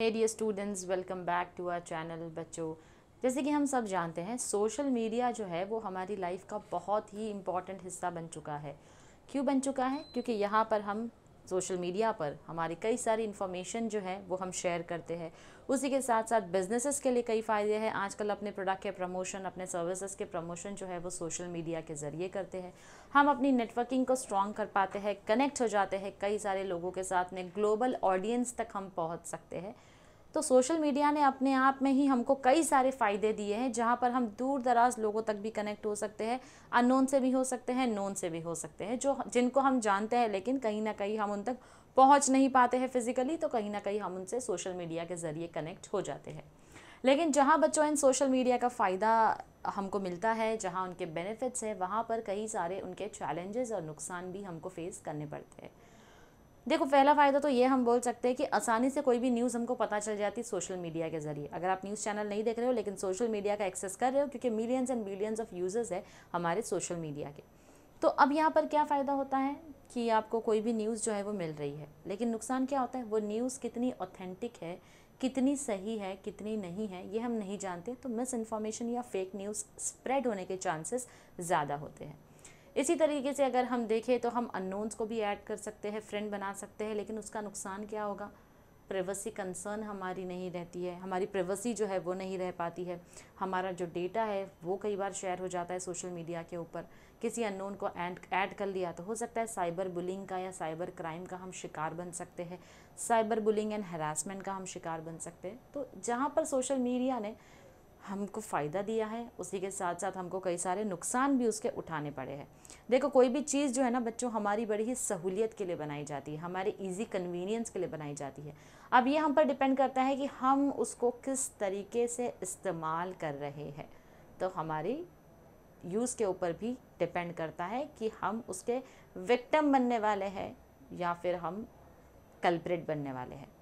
Hey dear students, welcome back to our channel. बच्चों, जैसे कि हम सब जानते हैं, सोशल मीडिया जो है वो हमारी लाइफ का बहुत ही इम्पॉर्टेंट हिस्सा बन चुका है। क्यों बन चुका है? क्योंकि यहाँ पर हम सोशल मीडिया पर हमारी कई सारी इन्फॉर्मेशन जो है वो हम शेयर करते हैं। उसी के साथ साथ बिजनेसेस के लिए कई फ़ायदे हैं। आजकल अपने प्रोडक्ट के प्रमोशन, अपने सर्विसेज के प्रमोशन जो है वो सोशल मीडिया के ज़रिए करते हैं। हम अपनी नेटवर्किंग को स्ट्रॉन्ग कर पाते हैं, कनेक्ट हो जाते हैं कई सारे लोगों के साथ में, ग्लोबल ऑडियंस तक हम पहुँच सकते हैं। तो सोशल मीडिया ने अपने आप में ही हमको कई सारे फ़ायदे दिए हैं, जहाँ पर हम दूर दराज लोगों तक भी कनेक्ट हो सकते हैं। अननोन से भी हो सकते हैं, नोन से भी हो सकते हैं, जो जिनको हम जानते हैं लेकिन कहीं ना कहीं हम उन तक पहुँच नहीं पाते हैं फिजिकली, तो कहीं ना कहीं हम उनसे सोशल मीडिया के ज़रिए कनेक्ट हो जाते हैं। लेकिन जहाँ बच्चों इन सोशल मीडिया का फ़ायदा हमको मिलता है, जहाँ उनके बेनिफिट्स है, वहाँ पर कई सारे उनके चैलेंजेस और नुकसान भी हमको फेस करने पड़ते हैं। देखो, पहला फ़ायदा तो ये हम बोल सकते हैं कि आसानी से कोई भी न्यूज़ हमको पता चल जाती है सोशल मीडिया के ज़रिए। अगर आप न्यूज़ चैनल नहीं देख रहे हो लेकिन सोशल मीडिया का एक्सेस कर रहे हो, क्योंकि millions and billions of users है हमारे सोशल मीडिया के। तो अब यहाँ पर क्या फ़ायदा होता है कि आपको कोई भी न्यूज़ जो है वो मिल रही है, लेकिन नुकसान क्या होता है? वो न्यूज़ कितनी ऑथेंटिक है, कितनी सही है, कितनी नहीं है, ये हम नहीं जानते। तो मिस इन्फॉर्मेशन या फेक न्यूज़ स्प्रेड होने के चांसेस ज़्यादा होते हैं। इसी तरीके से अगर हम देखें तो हम अननोन्स को भी ऐड कर सकते हैं, फ्रेंड बना सकते हैं, लेकिन उसका नुकसान क्या होगा? प्राइवेसी कंसर्न हमारी नहीं रहती है, हमारी प्राइवेसी जो है वो नहीं रह पाती है। हमारा जो डेटा है वो कई बार शेयर हो जाता है सोशल मीडिया के ऊपर। किसी अननोन को ऐड कर लिया तो हो सकता है साइबर बुलिंग का या साइबर क्राइम का हम शिकार बन सकते हैं, साइबर बुलिंग एंड हरासमेंट का हम शिकार बन सकते हैं। तो जहाँ पर सोशल मीडिया ने हमको फ़ायदा दिया है, उसी के साथ साथ हमको कई सारे नुकसान भी उसके उठाने पड़े हैं। देखो, कोई भी चीज़ जो है ना बच्चों, हमारी बड़ी ही सहूलियत के लिए बनाई जाती है, हमारे इजी कन्वीनियंस के लिए बनाई जाती है। अब ये हम पर डिपेंड करता है कि हम उसको किस तरीके से इस्तेमाल कर रहे हैं। तो हमारी यूज़ के ऊपर भी डिपेंड करता है कि हम उसके विक्टिम बनने वाले हैं या फिर हम कल्प्रिट बनने वाले हैं।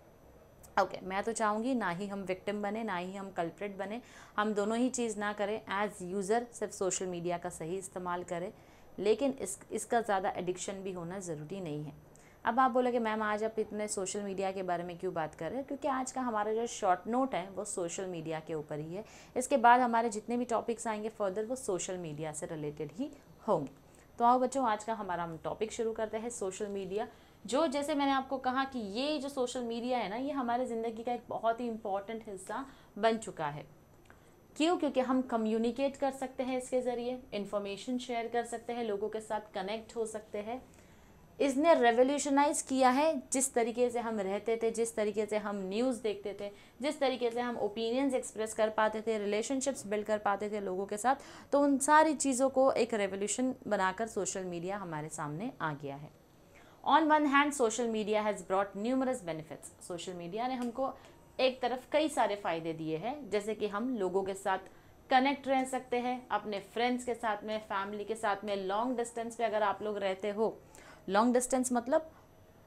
ओके, मैं तो चाहूँगी ना ही हम विक्टिम बने ना ही हम कल्प्रिट बने, हम दोनों ही चीज़ ना करें। एज़ यूज़र सिर्फ सोशल मीडिया का सही इस्तेमाल करें, लेकिन इसका ज़्यादा एडिक्शन भी होना ज़रूरी नहीं है। अब आप बोलोगे मैम आज आप इतने सोशल मीडिया के बारे में क्यों बात कर रहे हैं? क्योंकि आज का हमारा जो शॉर्ट नोट है वो सोशल मीडिया के ऊपर ही है। इसके बाद हमारे जितने भी टॉपिक्स आएंगे फर्दर वो सोशल मीडिया से रिलेटेड ही होंगे। तो आओ बच्चों, आज का हमारा हम टॉपिक शुरू करते हैं, सोशल मीडिया। जो जैसे मैंने आपको कहा कि ये जो सोशल मीडिया है ना, ये हमारे ज़िंदगी का एक बहुत ही इम्पॉर्टेंट हिस्सा बन चुका है। क्यों? क्योंकि हम कम्युनिकेट कर सकते हैं इसके ज़रिए, इन्फॉर्मेशन शेयर कर सकते हैं, लोगों के साथ कनेक्ट हो सकते हैं। इसने रेवोल्यूशनाइज किया है जिस तरीके से हम रहते थे, जिस तरीके से हम न्यूज़ देखते थे, जिस तरीके से हम ओपिनियंस एक्सप्रेस कर पाते थे, रिलेशनशिप्स बिल्ड कर पाते थे लोगों के साथ। तो उन सारी चीज़ों को एक रेवोल्यूशन बनाकर सोशल मीडिया हमारे सामने आ गया है। On one hand social media has brought numerous benefits. Social media ने हमको एक तरफ कई सारे फ़ायदे दिए हैं, जैसे कि हम लोगों के साथ कनेक्ट रह सकते हैं, अपने फ्रेंड्स के साथ में, फैमिली के साथ में। लॉन्ग डिस्टेंस पे अगर आप लोग रहते हो, लॉन्ग डिस्टेंस मतलब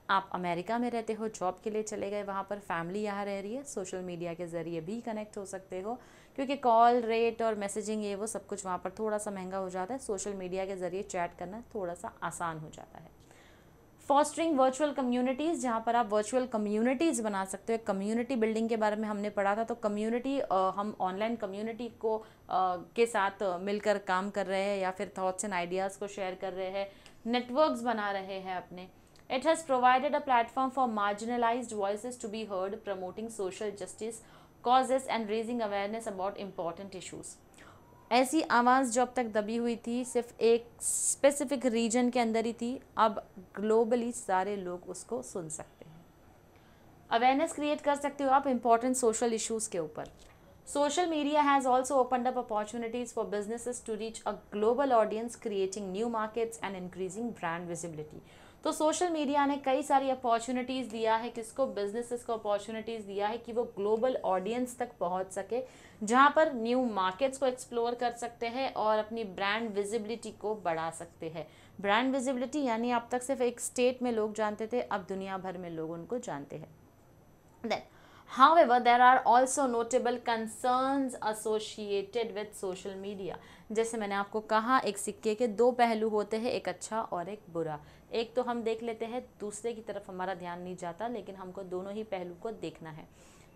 आप अमेरिका में रहते हो, जॉब के लिए चले गए, वहाँ पर फैमिली यहाँ रह रही है, सोशल मीडिया के ज़रिए भी कनेक्ट हो सकते हो। क्योंकि कॉल रेट और मैसेजिंग ये वो सब कुछ वहाँ पर थोड़ा सा महंगा हो जाता है, सोशल मीडिया के ज़रिए चैट करना थोड़ा सा आसान हो जाता है। फॉस्टरिंग वर्चुअल कम्युनिटीज़, जहाँ पर आप वर्चुअल कम्युनिटीज़ बना सकते हो। कम्युनिटी बिल्डिंग के बारे में हमने पढ़ा था। तो कम्युनिटी, हम ऑनलाइन कम्युनिटी को के साथ मिलकर काम कर रहे हैं या फिर थॉट्स एंड आइडियाज़ को शेयर कर रहे हैं, नेटवर्क्स बना रहे हैं अपने। It has provided a platform for marginalised voices to be heard, promoting social justice causes and raising awareness about important issues. ऐसी आवाज़ जो अब तक दबी हुई थी सिर्फ एक स्पेसिफिक रीजन के अंदर ही थी, अब ग्लोबली सारे लोग उसको सुन सकते हैं। अवेयरनेस क्रिएट कर सकते हो आप इम्पॉर्टेंट सोशल इश्यूज़ के ऊपर। Social media has also opened up opportunities for businesses to reach a global audience, creating new markets and increasing brand visibility. तो सोशल मीडिया ने कई सारी अपॉर्चुनिटीज़ दिया है, किसको? बिजनेसेस को अपॉर्चुनिटीज़ दिया है कि वो ग्लोबल ऑडियंस तक पहुंच सके, जहां पर न्यू मार्केट्स को एक्सप्लोर कर सकते हैं और अपनी ब्रांड विजिबिलिटी को बढ़ा सकते हैं। ब्रांड विजिबिलिटी यानी अब तक सिर्फ एक स्टेट में लोग जानते थे, अब दुनिया भर में लोग उनको जानते हैं। Then, however, there are also notable concerns associated with social media. जैसे मैंने आपको कहा, एक सिक्के के दो पहलू होते हैं, एक अच्छा और एक बुरा। एक तो हम देख लेते हैं, दूसरे की तरफ हमारा ध्यान नहीं जाता, लेकिन हमको दोनों ही पहलू को देखना है।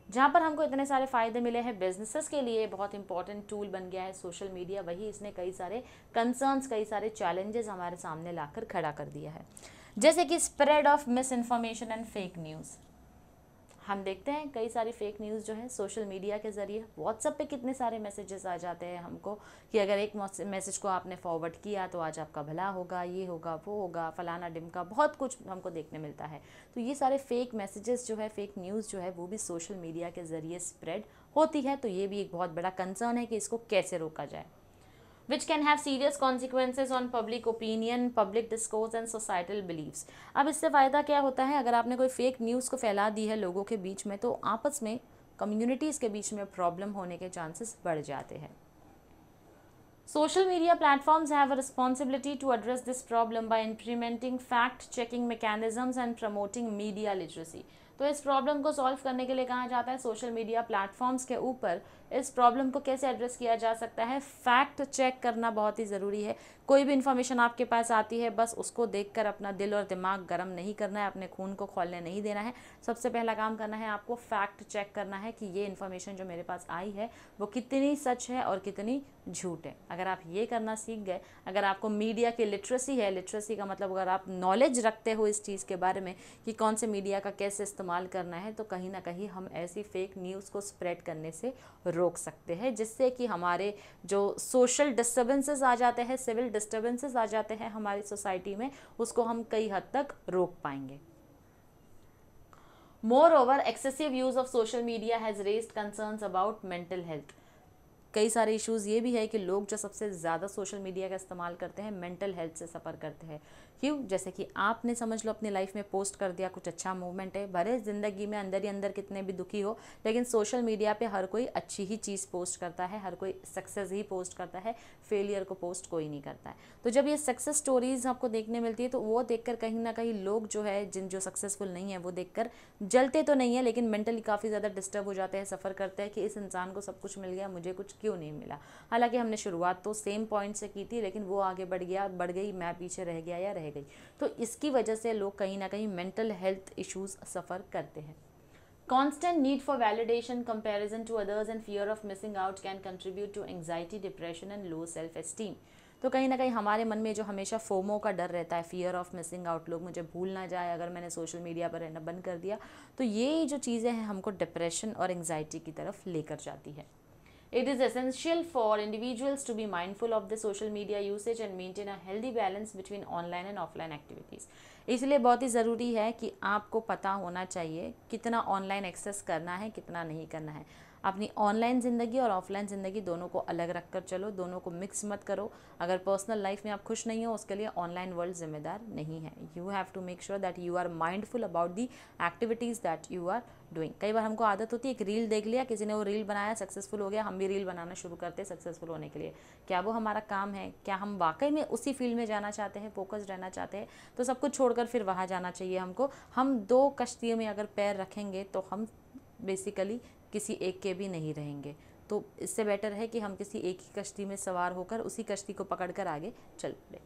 जहाँ पर हमको इतने सारे फ़ायदे मिले हैं, बिजनेसेस के लिए बहुत इंपॉर्टेंट टूल बन गया है सोशल मीडिया, वही इसने कई सारे कंसर्न्स, कई सारे चैलेंजेस हमारे सामने लाकर खड़ा कर दिया है। जैसे कि spread of miss information and fake news. हम देखते हैं कई सारी फेक न्यूज़ जो है सोशल मीडिया के ज़रिए, व्हाट्सएप पे कितने सारे मैसेजेस आ जाते हैं हमको कि अगर एक मैसेज को आपने फॉरवर्ड किया तो आज आपका भला होगा, ये होगा, वो होगा, फलाना डिमका, बहुत कुछ हमको देखने मिलता है। तो ये सारे फेक मैसेजेस जो है, फेक न्यूज़ जो है, वो भी सोशल मीडिया के ज़रिए स्प्रेड होती है। तो ये भी एक बहुत बड़ा कंसर्न है कि इसको कैसे रोका जाए, which can have serious consequences on public opinion, public discourse and societal beliefs। अब इससे फ़ायदा क्या होता है, अगर आपने कोई फेक न्यूज़ को फैला दी है लोगों के बीच में, तो आपस में कम्युनिटीज़ के बीच में प्रॉब्लम होने के चांसेस बढ़ जाते हैं। Social media platforms have a responsibility to address this problem by implementing fact-checking mechanisms and promoting media literacy। तो इस प्रॉब्लम को सॉल्व करने के लिए कहा जाता है सोशल मीडिया प्लेटफॉर्म्स के ऊपर इस प्रॉब्लम को कैसे एड्रेस किया जा सकता है। फैक्ट चेक करना बहुत ही ज़रूरी है। कोई भी इन्फॉर्मेशन आपके पास आती है, बस उसको देखकर अपना दिल और दिमाग गर्म नहीं करना है, अपने खून को खौलने नहीं देना है। सबसे पहला काम करना है आपको फैक्ट चेक करना है कि ये इन्फॉर्मेशन जो मेरे पास आई है वो कितनी सच है और कितनी झूठ है। अगर आप ये करना सीख गए, अगर आपको मीडिया की लिटरेसी है, लिटरेसी का मतलब अगर आप नॉलेज रखते हो इस चीज़ के बारे में कि कौन से मीडिया का कैसे इस्तेमाल करना है, तो कहीं ना कहीं हम ऐसी फेक न्यूज़ को स्प्रेड करने से रोक सकते हैं, जिससे कि हमारे जो सोशल डिस्टर्बेंसेस आ जाते हैं, सिविल डिस्टर्बेंसेस आ जाते हैं हमारी सोसाइटी में, उसको हम कई हद तक रोक पाएंगे। Moreover, excessive use of social media has raised concerns about mental health। कई सारे इश्यूज़ ये भी है कि लोग जो सबसे ज़्यादा सोशल मीडिया का इस्तेमाल करते हैं मेंटल हेल्थ से सफ़र करते हैं। क्यों? जैसे कि आपने समझ लो अपनी लाइफ में पोस्ट कर दिया, कुछ अच्छा मूवमेंट है, भले ज़िंदगी में अंदर ही अंदर कितने भी दुखी हो, लेकिन सोशल मीडिया पे हर कोई अच्छी ही चीज़ पोस्ट करता है, हर कोई सक्सेस ही पोस्ट करता है, फेलियर को पोस्ट कोई नहीं करता है। तो जब ये सक्सेस स्टोरीज़ आपको देखने मिलती है, तो वो देखकर कहीं ना कहीं लोग जो है, जो सक्सेसफुल नहीं है, वो देखकर जलते तो नहीं है, लेकिन मेंटली काफ़ी ज़्यादा डिस्टर्ब हो जाते हैं, सफ़र करते हैं कि इस इंसान को सब कुछ मिल गया, मुझे कुछ क्यों नहीं मिला। हालांकि हमने शुरुआत तो सेम पॉइंट से की थी, लेकिन वो आगे बढ़ गई, मैं पीछे रह गया या रह गई। तो इसकी वजह से लोग कहीं ना कहीं मेंटल हेल्थ इश्यूज सफ़र करते हैं। Constant need for validation, comparison to others and fear of missing out can contribute to anxiety, depression and low self-esteem। तो कहीं ना कहीं हमारे मन में जो हमेशा फोमो का डर रहता है, फियर ऑफ मिसिंग आउट, लोग मुझे भूल ना जाए अगर मैंने सोशल मीडिया पर रहना बंद कर दिया, तो ये जो चीज़ें हैं हमको डिप्रेशन और एंग्जाइटी की तरफ लेकर जाती है। It is essential for individuals to be mindful of the social media usage and maintain a healthy balance between online and offline activities। इसलिए बहुत ही ज़रूरी है कि आपको पता होना चाहिए कितना ऑनलाइन एक्सेस करना है, कितना नहीं करना है। अपनी ऑनलाइन ज़िंदगी और ऑफलाइन ज़िंदगी दोनों को अलग रख कर चलो, दोनों को मिक्स मत करो। अगर पर्सनल लाइफ में आप खुश नहीं हो, उसके लिए ऑनलाइन वर्ल्ड जिम्मेदार नहीं है। You have to make sure that you are mindful about the activities that you are doing. कई बार हमको आदत होती है, एक रील देख लिया, किसी ने वो रील बनाया, सक्सेसफुल हो गया, हम भी रील बनाना शुरू करते हैं सक्सेसफुल होने के लिए। क्या वो हमारा काम है? क्या हम वाकई में उसी फील्ड में जाना चाहते हैं, फोकस रहना चाहते हैं? तो सब कुछ छोड़कर फिर वहाँ जाना चाहिए हमको। हम दो कश्तियों में अगर पैर रखेंगे तो हम बेसिकली किसी एक के भी नहीं रहेंगे। तो इससे बेटर है कि हम किसी एक ही कश्ती में सवार होकर उसी कश्ती को पकड़कर आगे चल पड़े।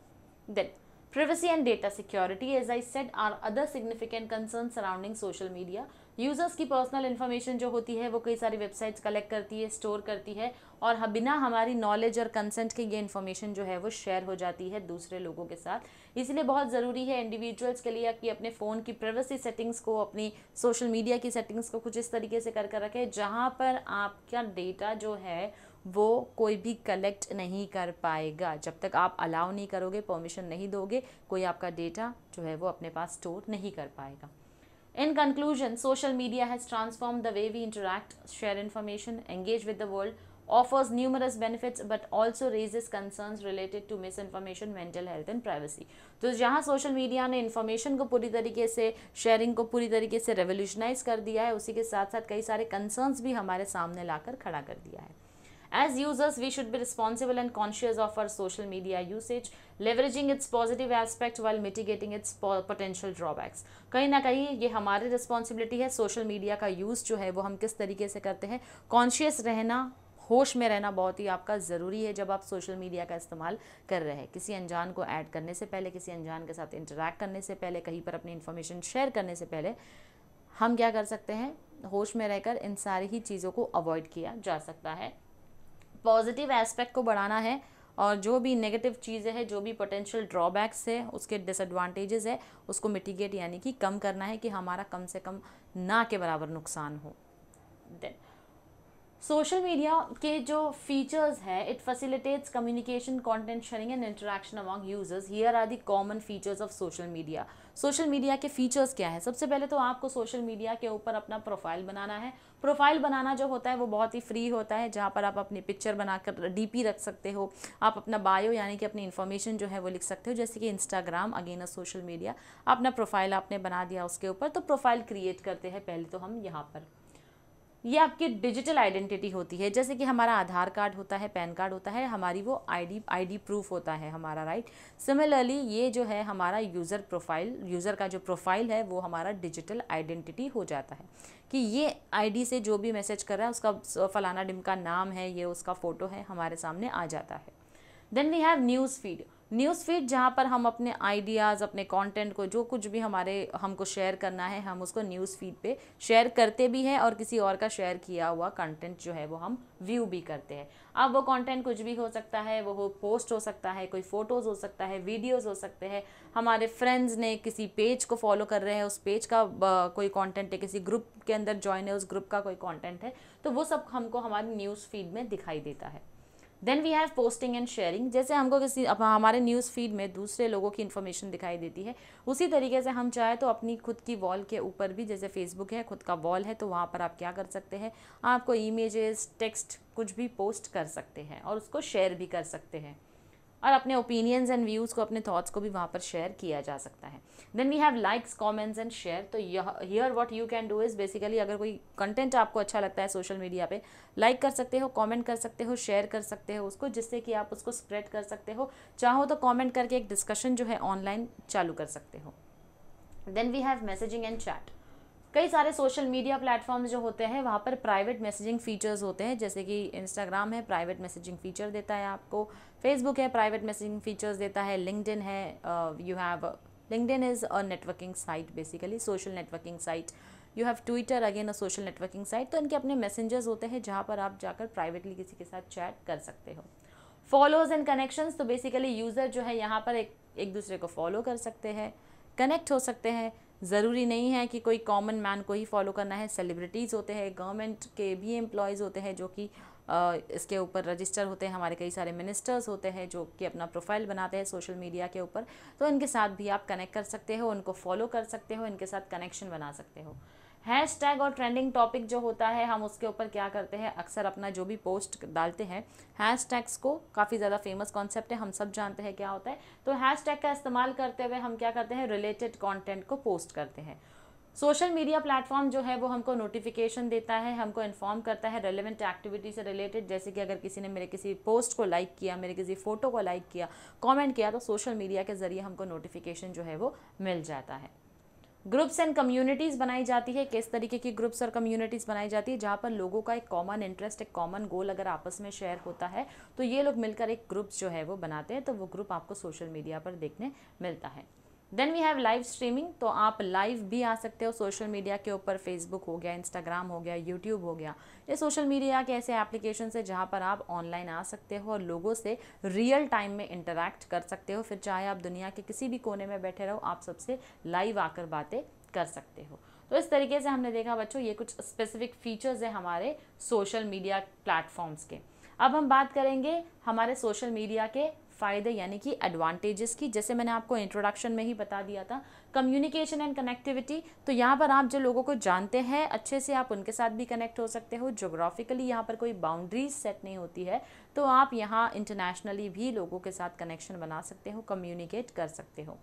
Then privacy and data security, as I said, are other significant concerns surrounding social media। Users की पर्सनल इन्फॉर्मेशन जो होती है वो कई सारी वेबसाइट्स कलेक्ट करती है, स्टोर करती है, और बिना हमारी नॉलेज और कंसेंट के ये इन्फॉर्मेशन जो है वो शेयर हो जाती है दूसरे लोगों के साथ। इसलिए बहुत ज़रूरी है इंडिविजुअल्स के लिए कि अपने फ़ोन की प्राइवेसी सेटिंग्स को, अपनी सोशल मीडिया की सेटिंग्स को कुछ इस तरीके से कर रखें जहाँ पर आपका डेटा जो है वो कोई भी कलेक्ट नहीं कर पाएगा। जब तक आप अलाउ नहीं करोगे, परमिशन नहीं दोगे, कोई आपका डेटा जो है वो अपने पास स्टोर नहीं कर पाएगा। In conclusion, social media has transformed the way we interact, share information, engage with the world, offers numerous benefits but also raises concerns related to misinformation, mental health and privacy। तो जहाँ social media ने information को पूरी तरीके से, sharing को पूरी तरीके से रेवोल्यूशनाइज कर दिया है, उसी के साथ साथ कई सारे कंसर्न्स भी हमारे सामने लाकर खड़ा कर दिया है। As users, we should be responsible and conscious of our social media usage, leveraging its positive aspect while mitigating its potential drawbacks। कहीं ना कहीं ये हमारी रिस्पॉन्सिबिलिटी है, सोशल मीडिया का यूज़ जो है वो हम किस तरीके से करते हैं। कॉन्शियस रहना, होश में रहना बहुत ही आपका ज़रूरी है जब आप सोशल मीडिया का इस्तेमाल कर रहे हैं। किसी अनजान को ऐड करने से पहले, किसी अनजान के साथ इंटरेक्ट करने से पहले, कहीं पर अपनी इन्फॉर्मेशन शेयर करने से पहले हम क्या कर सकते हैं, होश में रहकर इन सारी ही चीज़ों को अवॉइड किया जा सकता है। पॉजिटिव एस्पेक्ट को बढ़ाना है और जो भी नेगेटिव चीज़ें हैं, जो भी पोटेंशियल ड्रॉबैक्स है, उसके डिसएडवांटेजेस है, उसको मिटिगेट यानी कि कम करना है कि हमारा कम से कम ना के बराबर नुकसान हो। देन सोशल मीडिया के जो फीचर्स है, it facilitates communication, content sharing and interaction among users. Here are the common features of social media. Social media के फीचर्स क्या है? सबसे पहले तो आपको सोशल मीडिया के ऊपर अपना प्रोफाइल बनाना है। प्रोफाइल बनाना जो होता है वो बहुत ही फ्री होता है, जहाँ पर आप अपनी पिक्चर बनाकर डीपी रख सकते हो, आप अपना बायो यानी कि अपनी इन्फॉर्मेशन जो है वो लिख सकते हो। जैसे कि Instagram again a social media, अपना प्रोफाइल आपने बना दिया उसके ऊपर, तो प्रोफाइल क्रिएट करते हैं पहले तो हम यहाँ पर। ये आपकी डिजिटल आइडेंटिटी होती है, जैसे कि हमारा आधार कार्ड होता है, पैन कार्ड होता है, हमारी वो आईडी प्रूफ होता है हमारा, राइट। सिमिलरली ये जो है हमारा यूज़र प्रोफाइल, यूज़र का जो प्रोफाइल है वो हमारा डिजिटल आइडेंटिटी हो जाता है कि ये आईडी से जो भी मैसेज कर रहा है उसका फलाना डिम का नाम है, ये उसका फ़ोटो है, हमारे सामने आ जाता है। Then we have news feed. News feed जहाँ पर हम अपने आइडियाज़, अपने कंटेंट को, जो कुछ भी हमको शेयर करना है, हम उसको न्यूज़ फीड पे शेयर करते भी हैं और किसी और का शेयर किया हुआ कंटेंट जो है वो हम व्यू भी करते हैं। अब वो कंटेंट कुछ भी हो सकता है, वो पोस्ट हो सकता है, कोई फ़ोटोज़ हो सकता है, वीडियोज़ हो सकते हैं, हमारे फ्रेंड्स ने किसी पेज को फॉलो कर रहे हैं, उस पेज का कोई कंटेंट है, किसी ग्रुप के अंदर ज्वाइन है, उस ग्रुप का कोई कंटेंट है, तो वो सब हमको हमारी न्यूज़ फीड में दिखाई देता है। Then we have posting and sharing. जैसे हमको हमारे न्यूज़ फीड में दूसरे लोगों की इन्फॉर्मेशन दिखाई देती है, उसी तरीके से हम चाहे तो अपनी खुद की वॉल के ऊपर भी, जैसे फेसबुक है, खुद का वॉल है, तो वहाँ पर आप क्या कर सकते हैं, आपको इमेजेस, टेक्स्ट कुछ भी पोस्ट कर सकते हैं और उसको शेयर भी कर सकते हैं और अपने ओपिनियंस एंड व्यूज़ को, अपने थॉट्स को भी वहाँ पर शेयर किया जा सकता है। Then we have likes, comments and share. तो here what you can do is basically, अगर कोई कंटेंट आपको अच्छा लगता है सोशल मीडिया पे, लाइक कर सकते हो, कमेंट कर सकते हो, शेयर कर सकते हो उसको, जिससे कि आप उसको स्प्रेड कर सकते हो। चाहो तो कमेंट करके एक डिस्कशन जो है ऑनलाइन चालू कर सकते हो। Then we have messaging and chat. कई सारे सोशल मीडिया प्लेटफॉर्म्स जो होते हैं वहाँ पर प्राइवेट मैसेजिंग फीचर्स होते हैं, जैसे कि इंस्टाग्राम है, प्राइवेट मैसेजिंग फीचर देता है आपको, फेसबुक है, प्राइवेट मैसेजिंग फीचर्स देता है, लिंक्डइन है, you have LinkedIn is a networking site, basically social networking site. You have Twitter, again a social networking site. तो इनके अपने मैसेंजर्स होते हैं जहाँ पर आप जाकर प्राइवेटली किसी के साथ चैट कर सकते हो। फॉलोज एंड कनेक्शंस, तो बेसिकली यूज़र जो है यहाँ पर एक दूसरे को फॉलो कर सकते हैं, कनेक्ट हो सकते हैं। ज़रूरी नहीं है कि कोई कॉमन मैन को ही फॉलो करना है, सेलिब्रिटीज़ होते हैं, गवर्नमेंट के भी एम्प्लॉयज़ होते हैं जो कि इसके ऊपर रजिस्टर होते हैं, हमारे कई सारे मिनिस्टर्स होते हैं जो कि अपना प्रोफाइल बनाते हैं सोशल मीडिया के ऊपर, तो इनके साथ भी आप कनेक्ट कर सकते हो, उनको फॉलो कर सकते हो, इनके साथ कनेक्शन बना सकते हो। हैशटैग और ट्रेंडिंग टॉपिक जो होता है, हम उसके ऊपर क्या करते हैं, अक्सर अपना जो भी पोस्ट डालते हैं, हैशटैग्स को, काफ़ी ज़्यादा फेमस कॉन्सेप्ट है, हम सब जानते हैं क्या होता है, तो हैशटैग का इस्तेमाल करते हुए हम क्या करते हैं, रिलेटेड कंटेंट को पोस्ट करते हैं। सोशल मीडिया प्लेटफॉर्म जो है वो हमको नोटिफिकेशन देता है, हमको इन्फॉर्म करता है रेलेवेंट एक्टिविटी से रिलेटेड, जैसे कि अगर किसी ने मेरे किसी पोस्ट को लाइक किया, मेरे किसी फ़ोटो को लाइक किया, कमेंट किया, तो सोशल मीडिया के ज़रिए हमको नोटिफिकेशन जो है वो मिल जाता है। ग्रुप्स एंड कम्युनिटीज़ बनाई जाती है। किस तरीके की ग्रुप्स और कम्युनिटीज़ बनाई जाती है, जहाँ पर लोगों का एक कॉमन इंटरेस्ट, एक कॉमन गोल अगर आपस में शेयर होता है, तो ये लोग मिलकर एक ग्रुप्स जो है वो बनाते हैं, तो वो ग्रुप आपको सोशल मीडिया पर देखने मिलता है। Then we have live streaming, तो आप लाइव भी आ सकते हो सोशल मीडिया के ऊपर, फेसबुक हो गया, इंस्टाग्राम हो गया, यूट्यूब हो गया, ये सोशल मीडिया के ऐसे एप्लीकेशन है जहाँ पर आप ऑनलाइन आ सकते हो और लोगों से रियल टाइम में इंटरेक्ट कर सकते हो। फिर चाहे आप दुनिया के किसी भी कोने में बैठे रहो, आप सबसे लाइव आकर बातें कर सकते हो। तो इस तरीके से हमने देखा बच्चों, ये कुछ स्पेसिफिक फीचर्स है हमारे सोशल मीडिया प्लेटफॉर्म्स के। अब हम बात करेंगे हमारे सोशल मीडिया के फ़ायदे यानी कि एडवांटेजेस की। जैसे मैंने आपको इंट्रोडक्शन में ही बता दिया था, कम्युनिकेशन एंड कनेक्टिविटी, तो यहाँ पर आप जो लोगों को जानते हैं अच्छे से, आप उनके साथ भी कनेक्ट हो सकते हो। ज्योग्राफिकली यहाँ पर कोई बाउंड्रीज सेट नहीं होती है, तो आप यहाँ इंटरनेशनली भी लोगों के साथ कनेक्शन बना सकते हो, कम्युनिकेट कर सकते हो।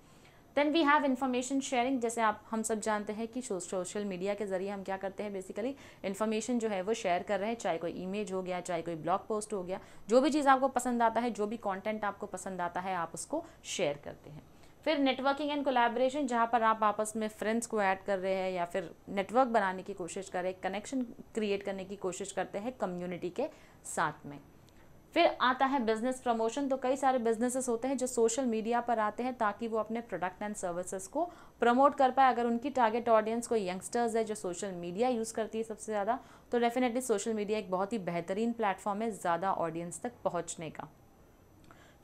Then we have information sharing, जैसे हम सब जानते हैं कि सोशल मीडिया के ज़रिए हम क्या करते हैं, बेसिकली इन्फॉर्मेशन जो है वो शेयर कर रहे हैं, चाहे कोई इमेज हो गया, चाहे कोई ब्लॉग पोस्ट हो गया, जो भी चीज़ आपको पसंद आता है, जो भी कंटेंट आपको पसंद आता है, आप उसको शेयर करते हैं। फिर नेटवर्किंग एंड कोलैबोरेशन, जहाँ पर आप आपस में फ्रेंड्स को ऐड कर रहे हैं या फिर नेटवर्क बनाने की कोशिश कर रहे हैं, कनेक्शन क्रिएट करने की कोशिश करते हैं कम्युनिटी के साथ में। फिर आता है बिजनेस प्रमोशन। तो कई सारे बिजनेसेस होते हैं जो सोशल मीडिया पर आते हैं ताकि वो अपने प्रोडक्ट एंड सर्विसेज को प्रमोट कर पाए। अगर उनकी टारगेट ऑडियंस कोई यंगस्टर्स है जो सोशल मीडिया यूज़ करती है सबसे ज़्यादा, तो डेफिनेटली सोशल मीडिया एक बहुत ही बेहतरीन प्लेटफॉर्म है ज़्यादा ऑडियंस तक पहुँचने का।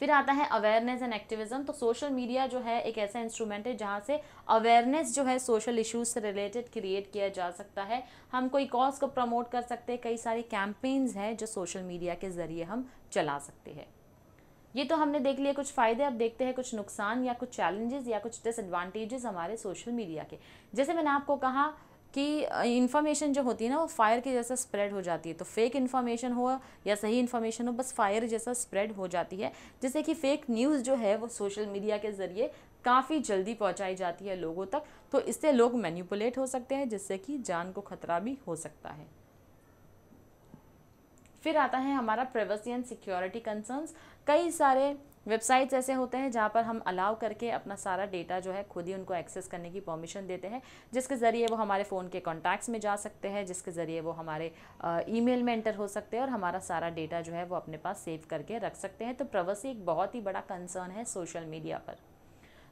फिर आता है अवेयरनेस एंड एक्टिविज्म। तो सोशल मीडिया जो है एक ऐसा इंस्ट्रूमेंट है जहाँ से अवेयरनेस जो है सोशल इश्यूज से रिलेटेड क्रिएट किया जा सकता है। हम कोई कॉज को प्रमोट कर सकते हैं, कई सारी कैंपेन्स हैं जो सोशल मीडिया के ज़रिए हम चला सकते हैं। ये तो हमने देख लिया कुछ फ़ायदे, अब देखते हैं कुछ नुकसान या कुछ चैलेंजेस या कुछ डिसएडवांटेजेस हमारे सोशल मीडिया के। जैसे मैंने आपको कहा कि इन्फॉर्मेशन जो होती है ना वो फायर के जैसा स्प्रेड हो जाती है। तो फेक इन्फॉर्मेशन हो या सही इन्फॉर्मेशन हो, बस फायर जैसा स्प्रेड हो जाती है। जैसे कि फेक न्यूज़ जो है वो सोशल मीडिया के ज़रिए काफ़ी जल्दी पहुंचाई जाती है लोगों तक, तो इससे लोग मैनिपुलेट हो सकते हैं जिससे कि जान को खतरा भी हो सकता है। फिर आता है हमारा प्राइवेसी एंड सिक्योरिटी कंसर्न्स। कई सारे वेबसाइट्स ऐसे होते हैं जहाँ पर हम अलाउ करके अपना सारा डेटा जो है खुद ही उनको एक्सेस करने की परमिशन देते हैं, जिसके ज़रिए वो हमारे फ़ोन के कॉन्टैक्ट्स में जा सकते हैं, जिसके ज़रिए वो हमारे ईमेल में एंटर हो सकते हैं और हमारा सारा डेटा जो है वो अपने पास सेव करके रख सकते हैं। तो प्राइवेसी एक बहुत ही बड़ा कंसर्न है सोशल मीडिया पर।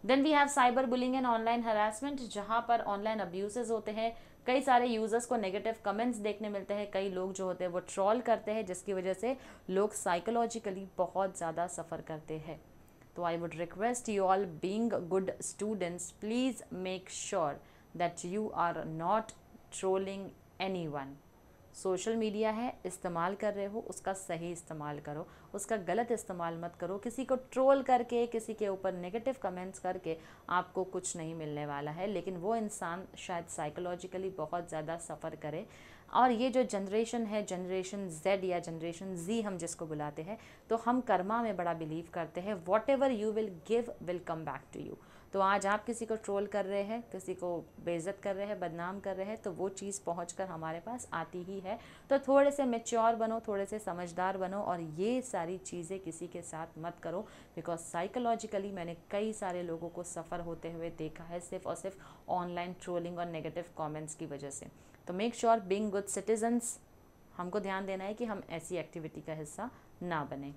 Then we have cyber bullying and online harassment, जहाँ पर ऑनलाइन अब्यूजेस होते हैं। कई सारे यूज़र्स को नेगेटिव कमेंट्स देखने मिलते हैं, कई लोग जो होते हैं वो ट्रोल करते हैं जिसकी वजह से लोग साइकोलॉजिकली बहुत ज़्यादा सफ़र करते हैं। तो I would request you all, being good students, please make sure that you are not trolling anyone. Social media है, इस्तेमाल कर रहे हो उसका सही इस्तेमाल करो, उसका गलत इस्तेमाल मत करो। किसी को ट्रोल करके, किसी के ऊपर नेगेटिव कमेंट्स करके आपको कुछ नहीं मिलने वाला है, लेकिन वो इंसान शायद साइकोलॉजिकली बहुत ज़्यादा सफ़र करे। और ये जो जनरेशन है, जनरेशन जेड या जनरेशन जी हम जिसको बुलाते हैं, तो हम कर्मा में बड़ा बिलीव करते हैं। Whatever you will give will come back to you. तो आज आप किसी को ट्रोल कर रहे हैं, किसी को बेइज्जत कर रहे हैं, बदनाम कर रहे हैं, तो वो चीज़ पहुंचकर हमारे पास आती ही है। तो थोड़े से मैच्योर बनो, थोड़े से समझदार बनो और ये सारी चीज़ें किसी के साथ मत करो, बिकॉज साइकोलॉजिकली मैंने कई सारे लोगों को सफ़र होते हुए देखा है सिर्फ और सिर्फ ऑनलाइन ट्रोलिंग और नेगेटिव कॉमेंट्स की वजह से। तो make sure being good citizens, हमको ध्यान देना है कि हम ऐसी एक्टिविटी का हिस्सा ना बने।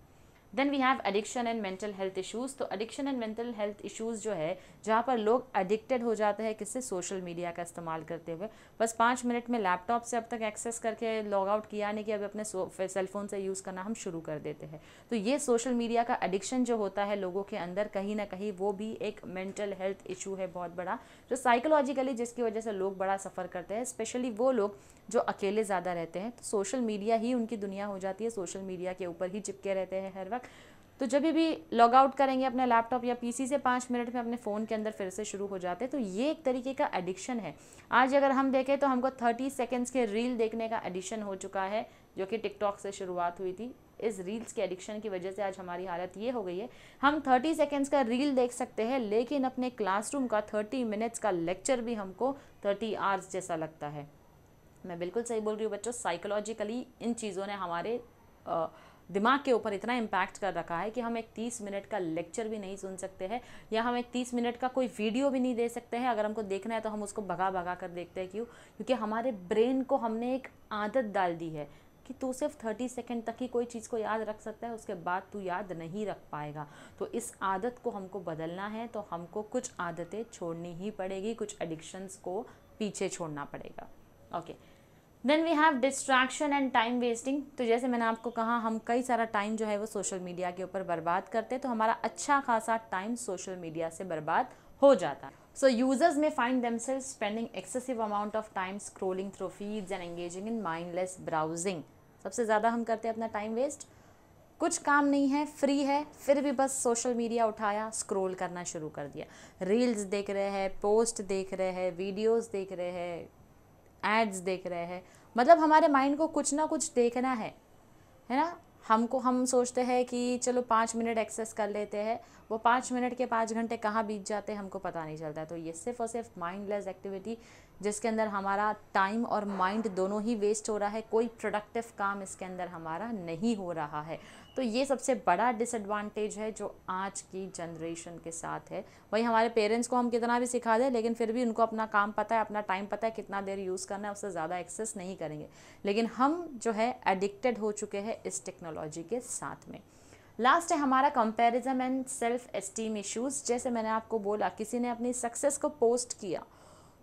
Then we have addiction and mental health issues. तो addiction and mental health issues जो है, जहाँ पर लोग एडिक्टेड हो जाते हैं किससे, सोशल मीडिया का इस्तेमाल करते हुए। बस 5 मिनट में लैपटॉप से अब तक एक्सेस करके लॉग आउट किया नहीं कि अब अपने सेलफोन से यूज़ करना हम शुरू कर देते हैं। तो ये सोशल मीडिया का एडिक्शन जो होता है लोगों के अंदर, कहीं ना कहीं वो भी एक मेंटल हेल्थ इशू है बहुत बड़ा, जो साइकोलॉजिकली जिसकी वजह से लोग बड़ा सफ़र करते हैं। स्पेशली वो लोग जो अकेले ज़्यादा रहते हैं, तो सोशल मीडिया ही उनकी दुनिया हो जाती है, सोशल मीडिया के ऊपर ही चिपके रहते हैं हर वक्त। तो जब भी लॉग आउट करेंगे अपने लैपटॉप या पीसी से, 5 मिनट में अपने फ़ोन के अंदर फिर से शुरू हो जाते हैं। तो ये एक तरीके का एडिक्शन है। आज अगर हम देखें तो हमको 30 सेकेंड्स के रील देखने का एडिक्शन हो चुका है, जो कि टिकटॉक से शुरुआत हुई थी। इस रील्स के एडिक्शन की वजह से आज हमारी हालत ये हो गई है, हम 30 सेकेंड्स का रील देख सकते हैं, लेकिन अपने क्लासरूम का 30 मिनट्स का लेक्चर भी हमको 30 आवर्स जैसा लगता है। मैं बिल्कुल सही बोल रही हूँ बच्चों, साइकोलॉजिकली इन चीज़ों ने हमारे दिमाग के ऊपर इतना इम्पैक्ट कर रखा है कि हम एक 30 मिनट का लेक्चर भी नहीं सुन सकते हैं, या हम एक 30 मिनट का कोई वीडियो भी नहीं दे सकते हैं। अगर हमको देखना है तो हम उसको भगा भगा कर देखते हैं। क्यों? क्योंकि हमारे ब्रेन को हमने एक आदत डाल दी है कि तू सिर्फ 30 सेकंड तक ही कोई चीज़ को याद रख सकता है, उसके बाद तू याद नहीं रख पाएगा। तो इस आदत को हमको बदलना है, तो हमको कुछ आदतें छोड़नी ही पड़ेगी, कुछ एडिक्शंस को पीछे छोड़ना पड़ेगा। Okay, then we have distraction and time wasting. तो जैसे मैंने आपको कहा, हम कई सारा टाइम जो है वो सोशल मीडिया के ऊपर बर्बाद करते हैं, तो हमारा अच्छा खासा टाइम सोशल मीडिया से बर्बाद हो जाता है। सो यूजर्स में find themselves spending excessive amount of time scrolling through feeds and engaging in mindless browsing. सबसे ज़्यादा हम करते हैं अपना टाइम वेस्ट, कुछ काम नहीं है, फ्री है, फिर भी बस सोशल मीडिया उठाया, स्क्रॉल करना शुरू कर दिया, रील्स देख रहे हैं, पोस्ट देख रहे हैं, वीडियोस देख रहे हैं, एड्स देख रहे हैं। मतलब हमारे माइंड को कुछ ना कुछ देखना है ना। हम सोचते हैं कि चलो 5 मिनट एक्सेस कर लेते हैं, वो 5 मिनट के 5 घंटे कहाँ बीत जाते हैं हमको पता नहीं चलता है। तो ये सिर्फ और सिर्फ माइंडलेस एक्टिविटी जिसके अंदर हमारा टाइम और माइंड दोनों ही वेस्ट हो रहा है, कोई प्रोडक्टिव काम इसके अंदर हमारा नहीं हो रहा है। तो ये सबसे बड़ा डिसएडवांटेज है जो आज की जनरेशन के साथ है। वही हमारे पेरेंट्स को हम कितना भी सिखा दें, लेकिन फिर भी उनको अपना काम पता है, अपना टाइम पता है, कितना देर यूज़ करना है, उससे ज़्यादा एक्सेस नहीं करेंगे। लेकिन हम जो है एडिक्टेड हो चुके हैं इस टेक्नोलॉजी के साथ में। लास्ट है हमारा comparison and self esteem issues. जैसे मैंने आपको बोला, किसी ने अपनी सक्सेस को पोस्ट किया,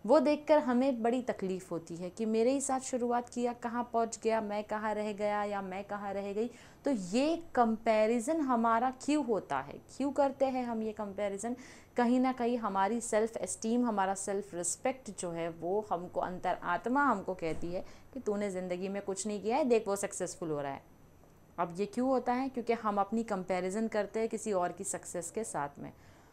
वो देखकर हमें बड़ी तकलीफ़ होती है कि मेरे ही साथ शुरुआत किया, कहाँ पहुँच गया, मैं कहाँ रह गया या मैं कहाँ रह गई। तो ये कंपैरिजन हमारा क्यों होता है, क्यों करते हैं हम ये कंपैरिजन? कहीं ना कहीं हमारी सेल्फ़ एस्टीम, हमारा सेल्फ़ रिस्पेक्ट जो है वो हमको, अंतर आत्मा हमको कहती है कि तूने ज़िंदगी में कुछ नहीं किया है, देख वो सक्सेसफुल हो रहा है। अब ये क्यों होता है? क्योंकि हम अपनी कंपैरिजन करते हैं किसी और की सक्सेस के साथ में।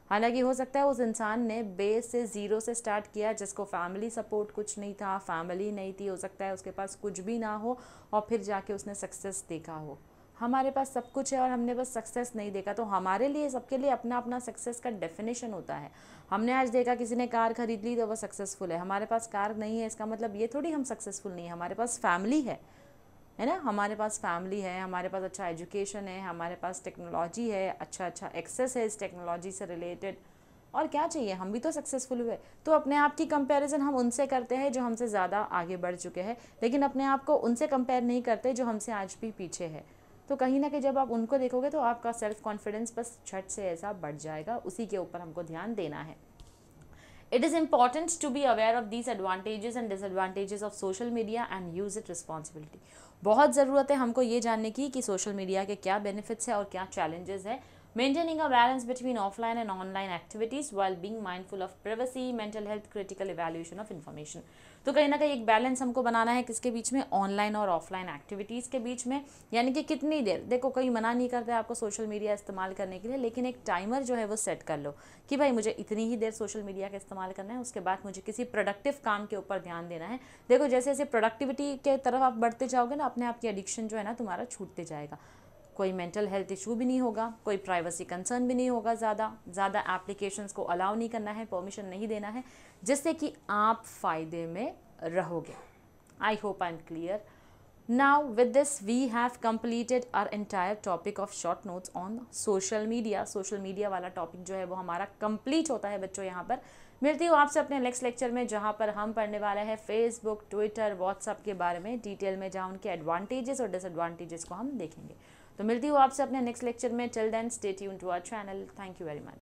हालांकि हो सकता है उस इंसान ने बेस से ज़ीरो से स्टार्ट किया, जिसको फैमिली सपोर्ट कुछ नहीं था, फैमिली नहीं थी, हो सकता है उसके पास कुछ भी ना हो और फिर जाके उसने सक्सेस देखा हो। हमारे पास सब कुछ है और हमने बस सक्सेस नहीं देखा। तो हमारे लिए, सबके लिए अपना अपना सक्सेस का डेफिनेशन होता है। हमने आज देखा किसी ने कार खरीद ली तो वह सक्सेसफुल है, हमारे पास कार नहीं है इसका मतलब ये थोड़ी हम सक्सेसफुल नहीं है। हमारे पास फैमिली है ना, हमारे पास फैमिली है, हमारे पास अच्छा एजुकेशन है, हमारे पास टेक्नोलॉजी है, अच्छा एक्सेस है इस टेक्नोलॉजी से रिलेटेड, और क्या चाहिए, हम भी तो सक्सेसफुल हुए। तो अपने आप की कंपैरिजन हम उनसे करते हैं जो हमसे ज़्यादा आगे बढ़ चुके हैं, लेकिन अपने आप को उनसे कंपेयर नहीं करते जो हमसे आज भी पीछे है। तो कहीं ना कहीं जब आप उनको देखोगे तो आपका सेल्फ कॉन्फिडेंस बस झट से ऐसा बढ़ जाएगा। उसी के ऊपर हमको ध्यान देना है। It is important to be aware of these advantages and disadvantages of social media and use it responsibility. बहुत ज़रूरत है हमको ये जानने की कि सोशल मीडिया के क्या बेनिफिट्स है और क्या चैलेंजेस है। Maintaining a balance between offline and online activities while being mindful of privacy, mental health, critical evaluation of information. तो कहीं ना कहीं एक बैलेंस हमको बनाना है किसके बीच में, ऑनलाइन और ऑफलाइन एक्टिविटीज़ के बीच में। यानी कि कितनी देर, देखो कोई मना नहीं करता है आपको सोशल मीडिया इस्तेमाल करने के लिए, लेकिन एक टाइमर जो है वो सेट कर लो कि भाई मुझे इतनी ही देर सोशल मीडिया का इस्तेमाल करना है, उसके बाद मुझे किसी प्रोडक्टिव काम के ऊपर ध्यान देना है। देखो जैसे जैसे प्रोडक्टिविटी के तरफ आप बढ़ते जाओगे ना, अपने आप की एडिक्शन जो है ना तुम्हारा छूटते जाएगा। कोई मेंटल हेल्थ इशू भी नहीं होगा, कोई प्राइवेसी कंसर्न भी नहीं होगा, ज़्यादा एप्लीकेशंस को अलाउ नहीं करना है, परमिशन नहीं देना है, जिससे कि आप फ़ायदे में रहोगे। I hope I am clear. Now with this we have completed our entire topic of short notes on social media. Social media वाला टॉपिक जो है वो हमारा कंप्लीट होता है बच्चों। यहाँ पर मिलती हूँ आपसे अपने नेक्स्ट लेक्चर में, जहाँ पर हम पढ़ने वाले हैं फेसबुक, ट्विटर, व्हाट्सअप के बारे में डिटेल में, जहाँ उनके एडवांटेजेस और डिसएडवांटेजेस को हम देखेंगे। तो मिलती हूँ आपसे अपने नेक्स्ट लेक्चर में। Till then stay tuned to our channel. Thank you very much.